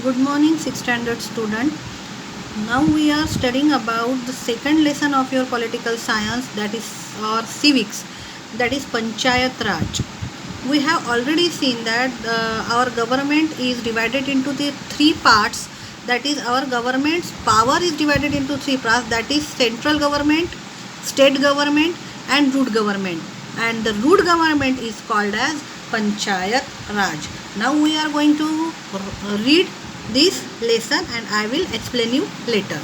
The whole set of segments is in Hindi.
Good morning, 6th standard student. Now we are studying about the second lesson of your political science, that is or civics, that is Panchayat Raj. We have already seen that our government is divided into the three parts. That is, our government's power is divided into three parts, that is central government, state government and root government. And the root government is called as Panchayat Raj. Now we are going to read this lesson and I will explain you later.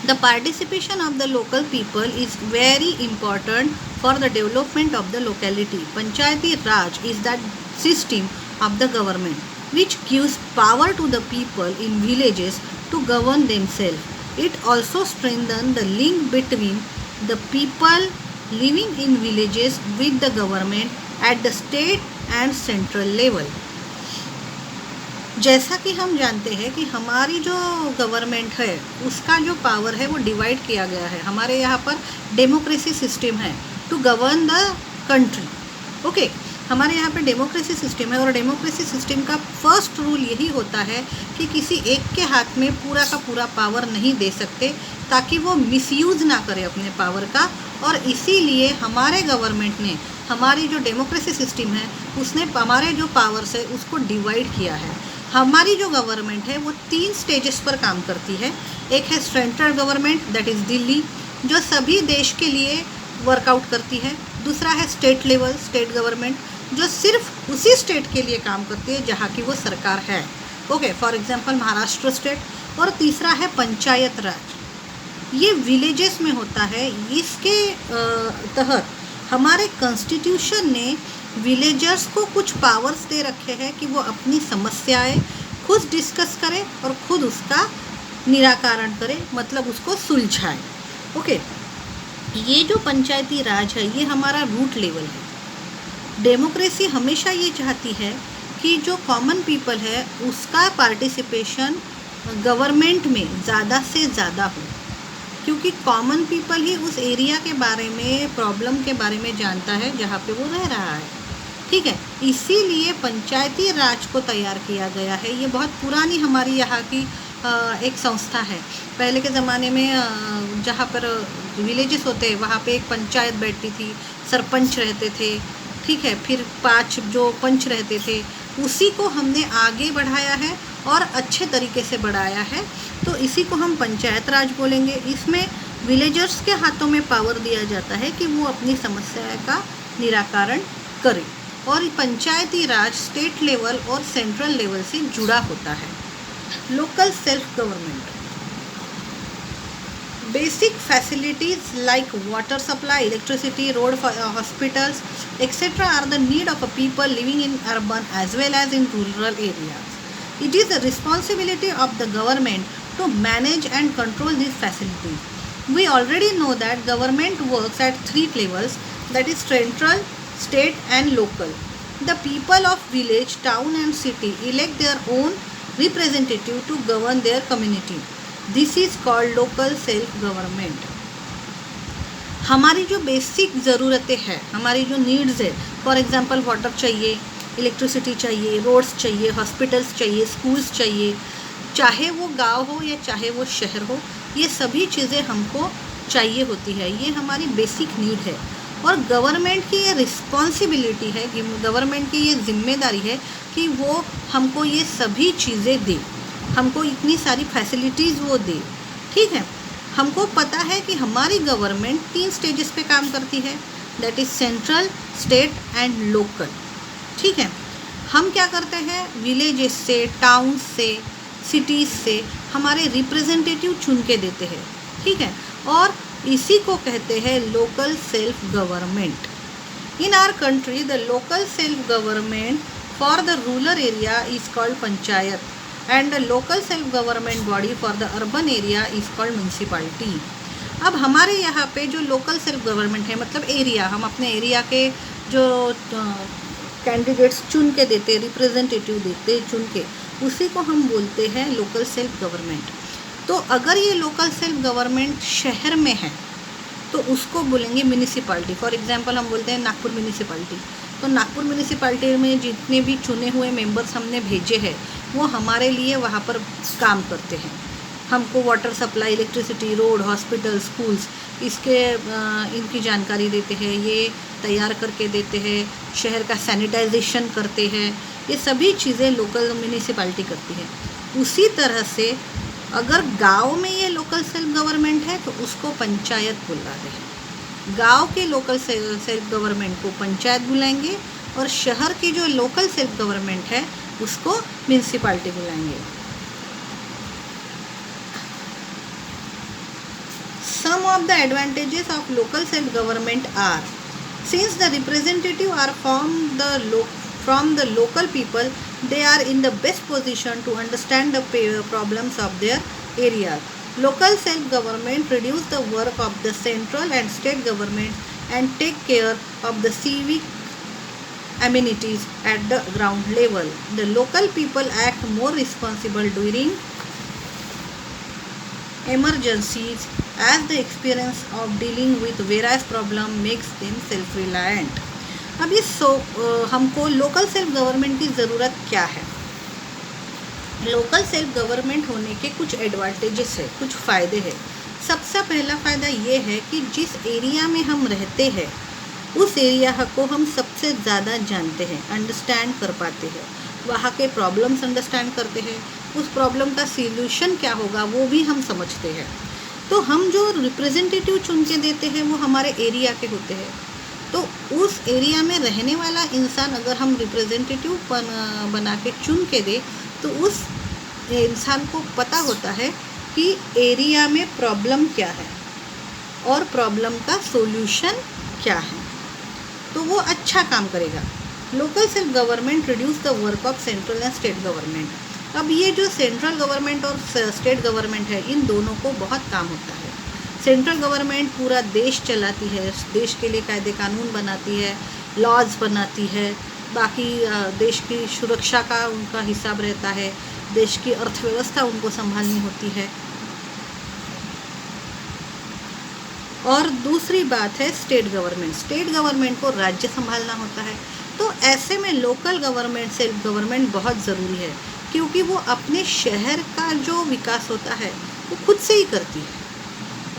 The participation of the local people is very important for the development of the locality. Panchayati Raj is that system of the government which gives power to the people in villages to govern themselves. It also strengthens the link between the people living in villages with the government at the state and central level. जैसा कि हम जानते हैं कि हमारी जो गवर्नमेंट है उसका जो पावर है वो डिवाइड किया गया है. हमारे यहाँ पर डेमोक्रेसी सिस्टम है to govern the country. Okay, हमारे यहाँ पे डेमोक्रेसी सिस्टम है और डेमोक्रेसी सिस्टम का फर्स्ट रूल यही होता है कि किसी एक के हाथ में पूरा का पूरा पावर नहीं दे सकते ताकि वो मिसयूज़ ना करे अपने पावर का. और इसीलिए हमारे गवर्नमेंट ने हमारी जो डेमोक्रेसी सिस्टम है उसने हमारे जो पावर्स है उसको डिवाइड किया है. हमारी जो गवर्नमेंट है वो 3 स्टेजेस पर काम करती है. एक है central government, that is Delhi, जो सभी देश के लिए वर्कआउट करती है. दूसरा है स्टेट लेवल, स्टेट गवर्नमेंट, जो सिर्फ उसी स्टेट के लिए काम करती है जहाँ की वो सरकार है. Okay, for example Maharashtra state. और तीसरा है पंचायत राज, ये विलेजेस में होता है. इसके तहत हमारे कॉन्स्टिट्यूशन ने विलेजर्स को कुछ पावर्स दे रखे हैं कि वो अपनी समस्याएं खुद डिस्कस करें और खुद उसका निराकरण करें, मतलब उसको सुलझाएं. ओके, ये जो पंचायती राज है ये हमारा रूट लेवल है. डेमोक्रेसी हमेशा ये चाहती है कि जो कॉमन पीपल है उसका पार्टिसिपेशन गवर्नमेंट में ज़्यादा से ज़्यादा हो, क्योंकि कॉमन पीपल ही उस एरिया के बारे में, प्रॉब्लम के बारे में जानता है जहाँ पे वो रह रहा है. ठीक है, इसीलिए पंचायती राज को तैयार किया गया है. ये बहुत पुरानी हमारी यहाँ की एक संस्था है. पहले के ज़माने में जहाँ पर विलेजेस होते हैं वहाँ पे एक पंचायत बैठती थी, सरपंच रहते थे. ठीक है, फिर 5 जो पंच रहते थे, उसी को हमने आगे बढ़ाया है और अच्छे तरीके से बढ़ाया है. तो इसी को हम पंचायत राज बोलेंगे. इसमें विलेजर्स के हाथों में पावर दिया जाता है कि वो अपनी समस्या का निराकरण करें. और पंचायती राज स्टेट लेवल और सेंट्रल लेवल से जुड़ा होता है. Local self government, basic facilities like water supply, electricity, road, hospitals etc. are the need of a people living in urban as well as in rural areas. It is the responsibility of the government to manage and control these facilities. We already know that government works at 3 levels, that is central, state and local. The people of village, town and city elect their own representative to govern their community. This is called local self government. हमारी जो बेसिक ज़रूरतें हैं, हमारी जो नीड्स है, फॉर एग्जांपल वाटर चाहिए, इलेक्ट्रिसिटी चाहिए, रोड्स चाहिए, हॉस्पिटल्स चाहिए, स्कूल्स चाहिए, चाहे वो गांव हो या चाहे वो शहर हो, ये सभी चीज़ें हमको चाहिए होती है. ये हमारी बेसिक नीड है. और गवर्नमेंट की ये रिस्पॉन्सिबिलिटी है, गवर्नमेंट की ये जिम्मेदारी है कि वो हमको ये सभी चीज़ें दे, हमको इतनी सारी फैसिलिटीज़ वो दे. ठीक है, हमको पता है कि हमारी गवर्नमेंट 3 स्टेजेस पे काम करती है, that is central, state and local. ठीक है, हम क्या करते हैं, विलेजेस से, टाउन से, सिटीज़ से हमारे रिप्रेजेंटेटिव चुन के देते हैं. ठीक है, और इसी को कहते हैं local self government. In our country the local self government for the rural area is called panchayat and the local self government body for the urban area is called municipality. अब हमारे यहाँ पे जो लोकल सेल्फ गवर्नमेंट है, मतलब एरिया, हम अपने एरिया के जो कैंडिडेट्स चुन के देते, रिप्रेजेंटेटिव देते चुन के, उसी को हम बोलते हैं लोकल सेल्फ गवर्नमेंट. तो अगर ये लोकल सेल्फ गवर्नमेंट शहर में है तो उसको बोलेंगे म्यूनिसिपैलिटी. फॉर एग्जांपल हम बोलते हैं नागपुर म्यूनिसिपैलिटी. तो नागपुर म्यूनिसिपैलिटी में जितने भी चुने हुए मेंबर्स हमने भेजे हैं वो हमारे लिए वहाँ पर काम करते हैं। हमको water supply, electricity, road, hospital, schools इनकी जानकारी देते हैं, ये तैयार करके देते हैं, शहर का सैनिटाइजेशन करते हैं। ये सभी चीज़ें लोकल म्यूनिसिपैलिटी करती है। उसी तरह से अगर गांव में ये लोकल सेल्फ गवर्नमेंट है तो उसको पंचायत बुलाते हैं। गांव के लोकल सेल्फ गवर्नमेंट को पंचायत बुलाएंगे और शहर की जो लोकल सेल्फ गवर्नमेंट है उसको म्यूनिसिपैलिटी बुलाएंगे। Some of the advantages of local self-government are, since the representatives are from the local people, they are in the best position to understand the problems of their area. Local self-government reduce the work of the central and state governments and take care of the civic amenities at the ground level. The local people act more responsible during emergencies as the experience of dealing with various problem makes them self-reliant. अब ये हमको लोकल सेल्फ गवर्नमेंट की ज़रूरत क्या है? लोकल सेल्फ गवर्नमेंट होने के कुछ एडवांटेजेस है, कुछ फ़ायदे हैं। सबसे पहला फ़ायदा ये है कि जिस एरिया में हम रहते हैं उस एरिया को हम सबसे ज़्यादा जानते हैं, अंडरस्टैंड कर पाते हैं, वहाँ के प्रॉब्लम्स अंडरस्टैंड करते हैं, उस प्रॉब्लम का सॉल्यूशन क्या होगा वो भी हम समझते हैं। तो हम जो रिप्रेजेंटेटिव चुन के देते हैं वो हमारे एरिया के होते हैं। तो उस एरिया में रहने वाला इंसान अगर हम रिप्रेजेंटेटिव बना के चुन के दे तो उस इंसान को पता होता है कि एरिया में प्रॉब्लम क्या है और प्रॉब्लम का सॉल्यूशन क्या है, तो वो अच्छा काम करेगा। Local self government reduce the work of central and state government. अब ये जो सेंट्रल गवर्नमेंट और स्टेट गवर्नमेंट है इन दोनों को बहुत काम होता है। सेंट्रल गवर्नमेंट पूरा देश चलाती है, देश के लिए कायदे कानून बनाती है, लॉज बनाती है, बाकी देश की सुरक्षा का उनका हिसाब रहता है, देश की अर्थव्यवस्था उनको संभालनी होती है। और दूसरी बात है स्टेट गवर्नमेंट। स्टेट गवर्नमेंट को राज्य संभालना होता है। तो ऐसे में लोकल गवर्नमेंट सेल्फ गवर्नमेंट बहुत ज़रूरी है, क्योंकि वो अपने शहर का जो विकास होता है वो खुद से ही करती है।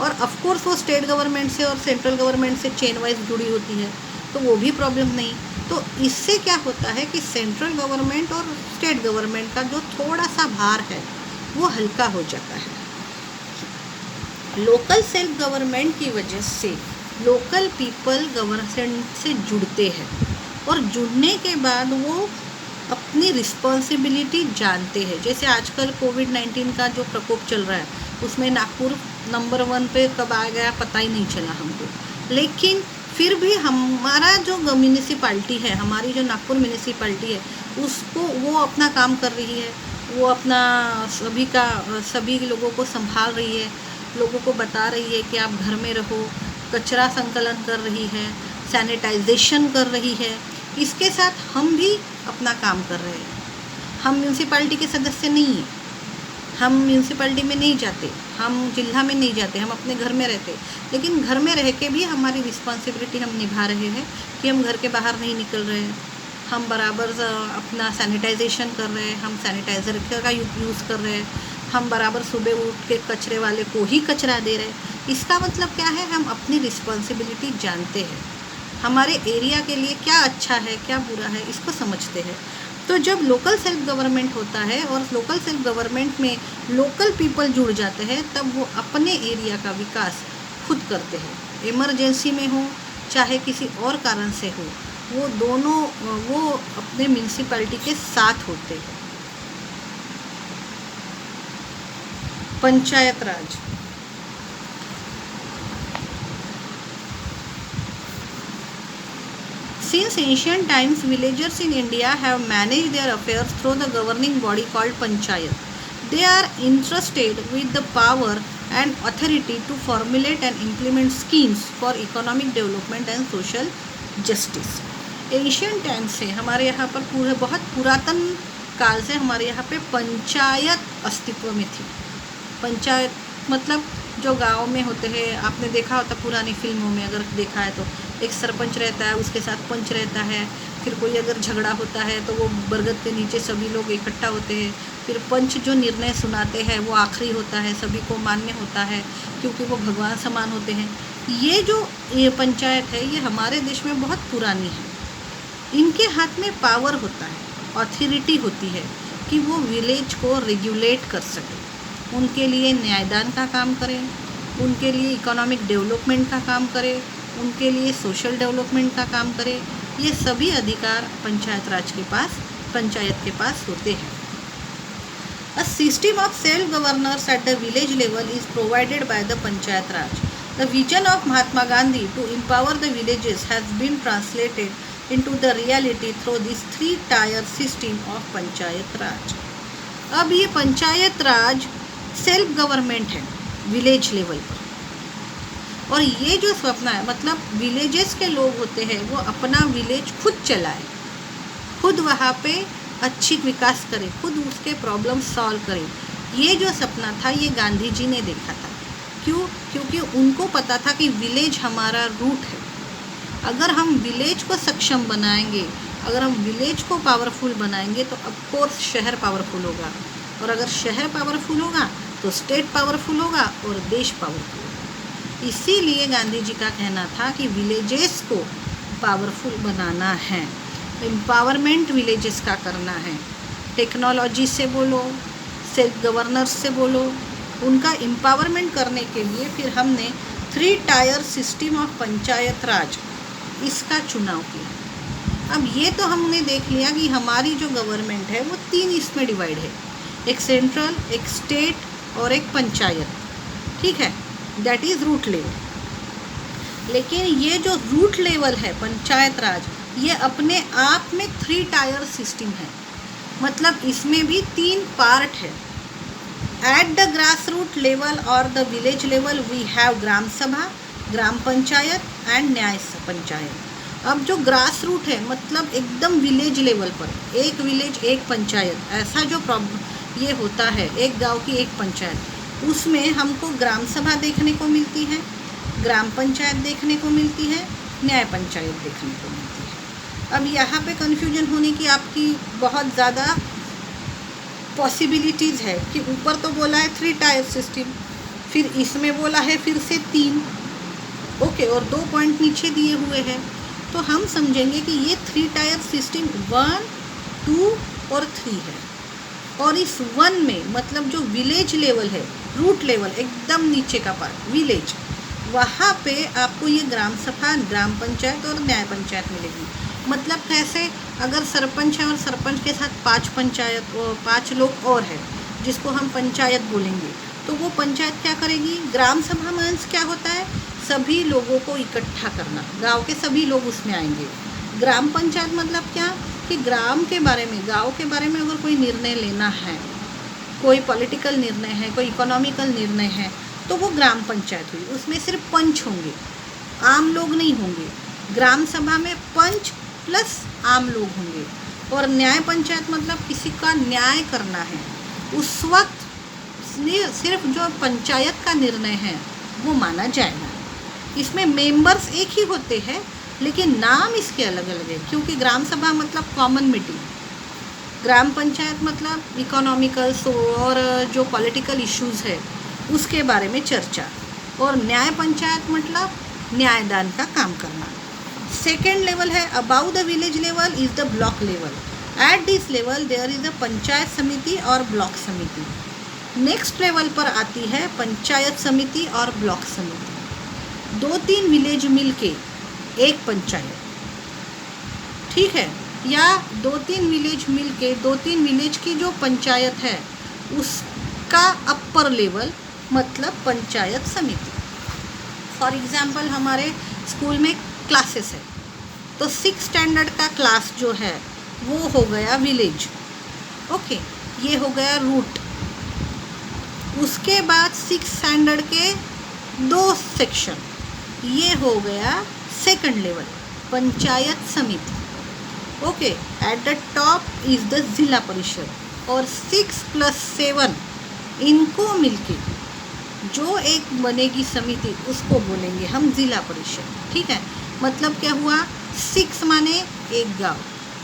और ऑफ कोर्स वो स्टेट गवर्नमेंट से और सेंट्रल गवर्नमेंट से चेन वाइज जुड़ी होती है, तो वो भी प्रॉब्लम नहीं। तो इससे क्या होता है कि सेंट्रल गवर्नमेंट और स्टेट गवर्नमेंट का जो थोड़ा सा भार है वो हल्का हो जाता है। लोकल सेल्फ गवर्नमेंट की वजह से लोकल पीपल गवर्नमेंट से जुड़ते हैं और जुड़ने के बाद वो अपनी रिस्पॉन्सिबिलिटी जानते हैं। जैसे आजकल कोविड-19 का जो प्रकोप चल रहा है उसमें नागपुर नंबर 1 पे कब आ गया पता ही नहीं चला हमको, लेकिन फिर भी हमारा जो म्यूनिसिपैलिटी है, हमारी जो नागपुर म्यूनिसिपैलिटी है, उसको वो अपना काम कर रही है, वो अपना सभी लोगों को संभाल रही है, लोगों को बता रही है कि आप घर में रहो, कचरा संकलन कर रही है, सैनिटाइजेशन कर रही है। इसके साथ हम भी अपना काम कर रहे हैं। हम म्यूनिसिपैलिटी के सदस्य नहीं हैं, हम म्यूनिसिपैलिटी में नहीं जाते, हम जिला में नहीं जाते, हम अपने घर में रहते, लेकिन घर में रह के भी हमारी रिस्पॉन्सिबिलिटी हम निभा रहे हैं कि हम घर के बाहर नहीं निकल रहे हैं, हम बराबर अपना सैनिटाइजेशन कर रहे हैं, हम सैनिटाइज़र का यूज़ कर रहे हैं, हम बराबर सुबह उठ के कचरे वाले को ही कचरा दे रहे हैं। इसका मतलब क्या है, हम अपनी रिस्पॉन्सिबिलिटी जानते हैं, हमारे एरिया के लिए क्या अच्छा है क्या बुरा है इसको समझते हैं। तो जब लोकल सेल्फ गवर्नमेंट होता है और लोकल सेल्फ गवर्नमेंट में लोकल पीपल जुड़ जाते हैं तब वो अपने एरिया का विकास खुद करते हैं। इमरजेंसी में हो चाहे किसी और कारण से हो, वो अपने म्यूनिसिपैलिटी के साथ होते हैं। पंचायत राज। Since ancient times, villagers in India have managed their affairs through the governing body called Panchayat. They are entrusted with the power and authority to formulate and implement schemes for economic development and social justice. Ancient times से हमारे यहाँ पर बहुत पुरातन काल से हमारे यहाँ पे पंचायत अस्तित्व में थी। पंचायत मतलब जो गांव में होते हैं, आपने देखा होता पुरानी फिल्मों में, अगर देखा है तो एक सरपंच रहता है, उसके साथ पंच रहता है, फिर कोई अगर झगड़ा होता है तो वो बरगद के नीचे सभी लोग इकट्ठा होते हैं। फिर पंच जो निर्णय सुनाते हैं वो आखिरी होता है, सभी को मान्य होता है क्योंकि वो भगवान समान होते हैं। ये पंचायत है ये हमारे देश में बहुत पुरानी है। इनके हाथ में पावर होता है, अथॉरिटी होती है कि वो विलेज को रेगुलेट कर सके, उनके लिए न्यायदान का काम करें, उनके लिए इकोनॉमिक डेवलपमेंट का काम करें, उनके लिए सोशल डेवलपमेंट का काम करें। ये सभी अधिकार पंचायत के पास होते हैं। A system of self-governance at the village level is provided by the Panchayat Raj. The vision of Mahatma Gandhi to empower the villages has been translated into the reality through this three-tier system of Panchayat Raj. अब ये पंचायत राज सेल्फ गवर्नमेंट है विलेज लेवल पर, और ये जो सपना है मतलब विलेजेस के लोग होते हैं वो अपना विलेज खुद चलाए, खुद वहाँ पे अच्छी विकास करे, खुद उसके प्रॉब्लम सॉल्व करे। ये जो सपना था ये गांधी जी ने देखा था। क्यों? क्योंकि उनको पता था कि विलेज हमारा रूट है। अगर हम विलेज को सक्षम बनाएंगे, अगर हम विलेज को पावरफुल बनाएंगे तो ऑफ कोर्स शहर पावरफुल होगा, और अगर शहर पावरफुल होगा तो स्टेट पावरफुल होगा और देश पावरफुल होगा। इसीलिए गांधी जी का कहना था कि विलेजेस को पावरफुल बनाना है, एम्पावरमेंट विलेजेस का करना है। टेक्नोलॉजी से बोलो, सेल्फ गवर्नर्स से बोलो, उनका एम्पावरमेंट करने के लिए फिर हमने 3 टायर सिस्टम ऑफ पंचायत राज इसका चुनाव किया। अब ये तो हमने देख लिया कि हमारी जो गवर्नमेंट है वो 3 इसमें डिवाइड है, एक सेंट्रल, एक स्टेट और एक पंचायत, ठीक है, दैट इज़ रूट लेवल। लेकिन ये जो रूट लेवल है पंचायत राज, ये अपने आप में 3 टायर सिस्टम है, मतलब इसमें भी 3 पार्ट है। At the grass root level और the village level we have gram sabha, gram panchayat and न्याय पंचायत। अब जो ग्रास रूट है मतलब एकदम विलेज लेवल पर, एक विलेज एक पंचायत, ऐसा जो प्रॉब्लम ये होता है, एक गांव की एक पंचायत, उसमें हमको ग्राम सभा देखने को मिलती है, ग्राम पंचायत देखने को मिलती है, न्याय पंचायत देखने को मिलती है। अब यहाँ पे कन्फ्यूजन होने की आपकी बहुत ज़्यादा पॉसिबिलिटीज़ है कि ऊपर तो बोला है 3 टायर सिस्टम, फिर इसमें बोला है फिर से 3, ओके, और 2 पॉइंट नीचे दिए हुए हैं। तो हम समझेंगे कि ये 3 टायर सिस्टम 1, 2 और 3 है। और इस 1 में मतलब जो विलेज लेवल है, रूट लेवल एकदम नीचे का पार्ट विलेज, वहाँ पे आपको ये ग्राम सभा, ग्राम पंचायत और न्याय पंचायत मिलेगी। मतलब कैसे? अगर सरपंच है और सरपंच के साथ 5 लोग और हैं जिसको हम पंचायत बोलेंगे, तो वो पंचायत क्या करेगी? ग्राम सभा मीन्स क्या होता है? सभी लोगों को इकट्ठा करना, गांव के सभी लोग उसमें आएंगे। ग्राम पंचायत मतलब क्या? कि ग्राम के बारे में, गांव के बारे में अगर कोई निर्णय लेना है, कोई पॉलिटिकल निर्णय है, कोई इकोनॉमिकल निर्णय है, तो वो ग्राम पंचायत हुई। उसमें सिर्फ पंच होंगे, आम लोग नहीं होंगे। ग्राम सभा में पंच प्लस आम लोग होंगे। और न्याय पंचायत मतलब किसी का न्याय करना है, उस वक्त सिर्फ जो पंचायत का निर्णय है वो माना जाएगा। इसमें मेंबर्स एक ही होते हैं लेकिन नाम इसके अलग अलग है, क्योंकि ग्राम सभा मतलब कॉमन मीटिंग, ग्राम पंचायत मतलब इकोनॉमिकल और जो पॉलिटिकल इश्यूज़ है उसके बारे में चर्चा, और न्याय पंचायत मतलब न्यायदान का काम करना। सेकेंड लेवल है above the village level is the block level. At this level there is a panchayat samiti और ब्लॉक समिति। नेक्स्ट लेवल पर आती है पंचायत समिति और ब्लॉक समिति। 2-3 विलेज मिलके एक पंचायत, ठीक है, या 2-3 विलेज मिलके 2-3 विलेज की जो पंचायत है उसका अपर लेवल मतलब पंचायत समिति। फॉर एग्जाम्पल हमारे स्कूल में क्लासेस है, तो 6 स्टैंडर्ड का क्लास जो है वो हो गया विलेज, ओके, ये हो गया रूट। उसके बाद 6 स्टैंडर्ड के 2 सेक्शन, ये हो गया सेकंड लेवल पंचायत समिति, okay. At the top is the जिला परिषद, और 6 + 7 इनको मिलके जो एक बनेगी समिति उसको बोलेंगे हम जिला परिषद, ठीक है। मतलब क्या हुआ? 6 माने एक गांव,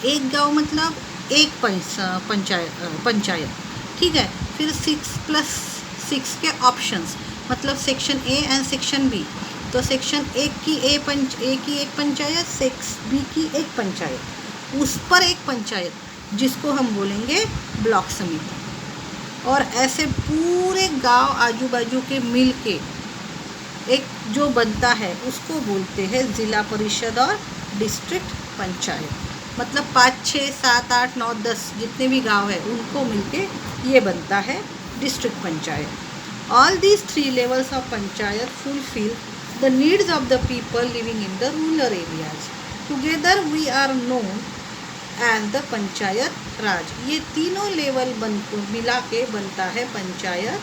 एक गांव मतलब एक पंचायत, ठीक है। फिर 6+6 के ऑप्शंस, मतलब section A and section B. तो सेक्शन ए की ए की एक पंचायत, सेक्शन बी की एक पंचायत, उस पर एक पंचायत जिसको हम बोलेंगे ब्लॉक समिति। और ऐसे पूरे गांव आजू बाजू के मिल के एक जो बनता है उसको बोलते हैं ज़िला परिषद और डिस्ट्रिक्ट पंचायत। मतलब 5, 6, 7, 8, 9, 10 जितने भी गांव है उनको मिलके ये बनता है district panchayat. All these 3 levels of panchayat fulfil the needs of the people living in the rural areas. Together we are known as the panchayat raj. ये तीनों लेवल मिला के बनता है panchayat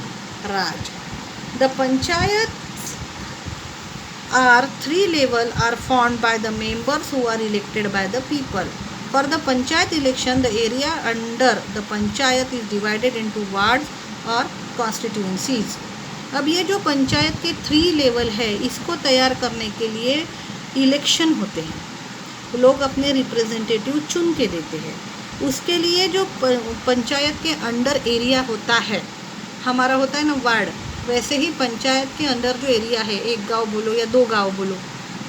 raj. The panchayat are 3 level are formed by the members who are elected by the people. For the panchayat election, the area under the panchayat is divided into wards or constituencies. अब ये जो पंचायत के 3 लेवल है, इसको तैयार करने के लिए इलेक्शन होते हैं, लोग अपने रिप्रेजेंटेटिव चुन के देते हैं। उसके लिए जो पंचायत के अंडर एरिया होता है, हमारा होता है ना वार्ड, वैसे ही पंचायत के अंदर जो एरिया है, एक गांव बोलो या 2 गांव बोलो,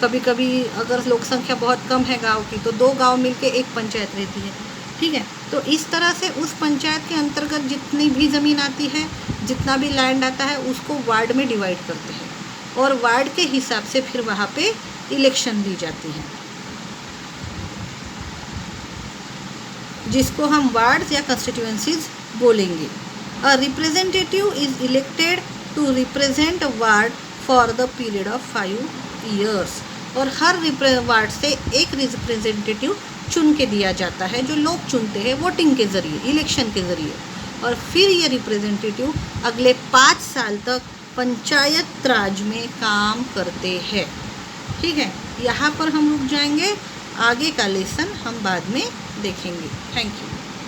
कभी कभी अगर लोक संख्या बहुत कम है गांव की तो 2 गांव मिलके एक पंचायत रहती है, ठीक है। तो इस तरह से उस पंचायत के अंतर्गत जितनी भी ज़मीन आती है, जितना भी लैंड आता है, उसको वार्ड में डिवाइड करते हैं और वार्ड के हिसाब से फिर वहाँ पे इलेक्शन दी जाती है, जिसको हम वार्ड्स या कंस्टिट्यूएंसीज बोलेंगे। A representative is elected to represent ward for the period of 5 years। और हर वार्ड से एक रिप्रेजेंटेटिव चुन के दिया जाता है, जो लोग चुनते हैं वोटिंग के ज़रिए, इलेक्शन के ज़रिए। और फिर ये रिप्रेजेंटेटिव अगले 5 साल तक पंचायत राज में काम करते हैं, ठीक है। यहाँ पर हम रुक जाएंगे, आगे का लेसन हम बाद में देखेंगे। Thank you.